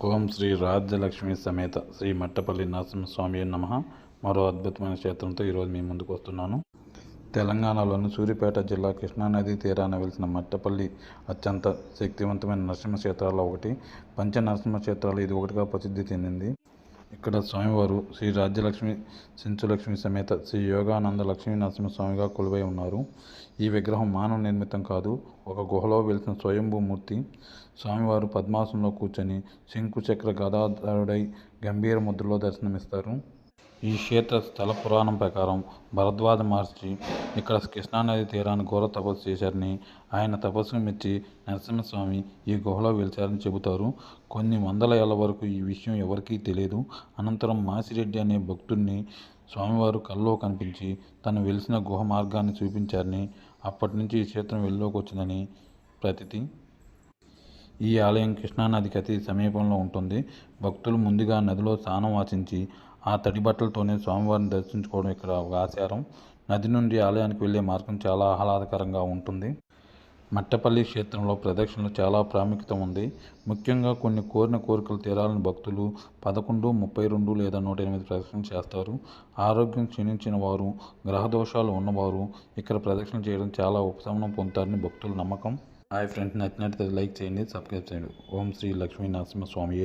ఓం శ్రీ రాజ్యలక్ష్మి సమేత శ్రీ మట్టపల్లి నరసింహస్వామి నమః. మరో అద్భుతమైన క్షేత్రంతో ఈరోజు మీ ముందుకు వస్తున్నాను. తెలంగాణలోని సూర్యాపేట జిల్లా కృష్ణానది తీరాన వెలిసిన మట్టపల్లి అత్యంత శక్తివంతమైన నరసింహ క్షేత్రాల్లో ఒకటి. పంచ నరసింహ క్షేత్రాలు ఇది ఒకటిగా ప్రసిద్ధి చెందింది. ఇక్కడ స్వామివారు శ్రీ రాజ్యలక్ష్మి సించులక్ష్మి సమేత శ్రీ యోగానంద లక్ష్మీ నరసింహస్వామిగా కొలువై ఉన్నారు. ఈ విగ్రహం మానవ నిర్మితం కాదు, ఒక గుహలో వెలిసిన స్వయంభూమూర్తి. స్వామివారు పద్మాసనంలో కూర్చొని శంకు చక్ర గదాధరుడై గంభీర ముద్రలో దర్శనమిస్తారు. ఈ క్షేత్ర స్థల పురాణం ప్రకారం భరద్వాజ మహర్షి ఇక్కడ కృష్ణానది తీరాన్ని ఘోర తపస్సు చేశారని, ఆయన తపస్సును మెచ్చి నరసింహస్వామి ఈ గుహలో వెలిచారని చెబుతారు. కొన్ని వందల ఏళ్ల వరకు ఈ విషయం ఎవరికీ తెలియదు. అనంతరం మాసిరెడ్డి అనే భక్తుడిని స్వామివారు కల్లో కనిపించి తను వెలిసిన గుహ మార్గాన్ని చూపించారని, అప్పటి నుంచి ఈ క్షేత్రం వెలుగులోకి వచ్చిందని ప్రతీతి. ఈ ఆలయం కృష్ణానదికి అతి సమీపంలో ఉంటుంది. భక్తులు ముందుగా నదిలో స్నానం ఆచరించి ఆ తడి బట్టలతోనే స్వామివారిని దర్శించుకోవడం ఇక్కడ ఒక ఆచారం. నది నుండి ఆలయానికి వెళ్ళే మార్గం చాలా ఆహ్లాదకరంగా ఉంటుంది. మట్టపల్లి క్షేత్రంలో ప్రదక్షిణలు చాలా ప్రాముఖ్యత ఉంది. ముఖ్యంగా కొన్ని కోరిన కోరికలు తీరాలని భక్తులు 11, 32 లేదా 108 ప్రదక్షిణలు చేస్తారు. ఆరోగ్యం క్షీణించిన వారు, గ్రహదోషాలు ఉన్నవారు ఇక్కడ ప్రదక్షిణలు చేయడం చాలా ఉపశమనం పొందుతారని భక్తుల నమ్మకం. హాయ్ ఫ్రెండ్స్, నచ్చినట్లయితే లైక్ చేయండి, సబ్స్క్రైబ్ చేయండి. ఓం శ్రీ లక్ష్మీ నరసింహస్వామి.